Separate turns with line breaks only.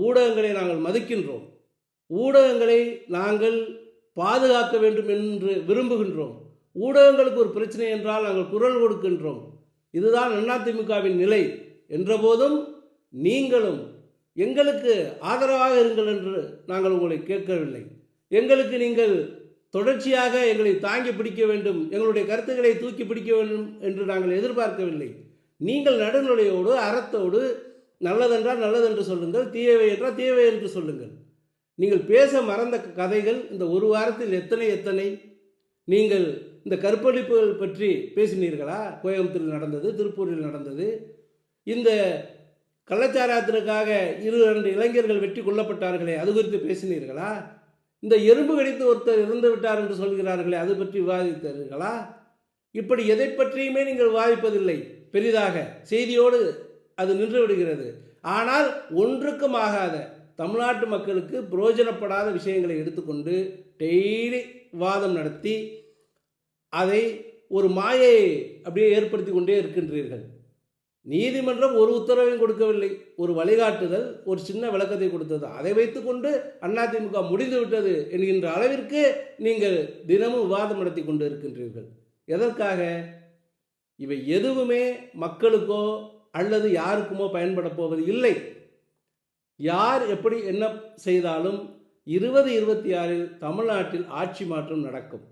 ஊடகங்களை நாங்கள் மதிக்கின்றோம். ஊடகங்களை நாங்கள் பாதுகாக்க வேண்டும் என்று விரும்புகின்றோம். ஊடகங்களுக்கு ஒரு பிரச்சனை என்றால் நாங்கள் குரல் கொடுக்கின்றோம். இதுதான் அதிமுகவின் நிலை என்றபோதும் நீங்களும் எங்களுக்கு ஆதரவாக இருங்கள் என்று நாங்கள் உங்களை கேட்கவில்லை. எங்களுக்கு நீங்கள் தொடர்ச்சியாக எங்களை தாங்கி பிடிக்க வேண்டும், எங்களுடைய கருத்துக்களை தூக்கி பிடிக்க வேண்டும் என்று நாங்கள் எதிர்பார்க்கவில்லை. நீங்கள் நடுநிலையோடு அறத்தோடு நல்லதென்றால் நல்லதென்று சொல்லுங்கள், தீயவை என்றால் தீயவை என்று சொல்லுங்கள். நீங்கள் பேச மறந்த கதைகள் இந்த ஒரு வாரத்தில் எத்தனை நீங்கள் இந்த கற்பழிப்புகள் பற்றி பேசினீர்களா? கோயம்புத்தூரில் நடந்தது, திருப்பூரில் நடந்தது. இந்த கள்ளச்சாராயத்திற்காக 2 இளைஞர்கள் வெட்டி கொல்லப்பட்டார்களே, அது குறித்து பேசினீர்களா? இந்த எறும்பு கடித்து ஒருத்தர் இறந்து விட்டார் என்று சொல்கிறார்களே, அது பற்றி விவாதித்தீர்களா? இப்படி எதை பற்றியுமே நீங்கள் விவாதிப்பதில்லை. பெரிதாக செய்தியோடு அது நின்று விடுகிறது. ஆனால் ஒன்றுக்கும் ஆகாத தமிழ்நாட்டு மக்களுக்கு பிரயோஜனப்படாத விஷயங்களை எடுத்துக்கொண்டு டெய்லி விவாதம் நடத்தி அதை ஒரு மாயை அப்படியே ஏற்படுத்தி கொண்டே இருக்கின்றீர்கள். நீதிமன்றம் ஒரு உத்தரவையும் கொடுக்கவில்லை, ஒரு வழிகாட்டுதல், ஒரு சின்ன விளக்கத்தை கொடுத்தது. அதை வைத்துக்கொண்டு அதிமுக முடிந்து விட்டது என்கின்ற அளவிற்கு நீங்கள் தினமும் விவாதம் நடத்தி கொண்டு இருக்கின்றீர்கள். எதற்காக? இவை எதுவுமே மக்களுக்கோ அல்லது யாருக்குமோ பயன்பட போவது இல்லை. யார் எப்படி என்ன செய்தாலும் 2026 தமிழ்நாட்டில் ஆட்சி மாற்றம் நடக்கும்.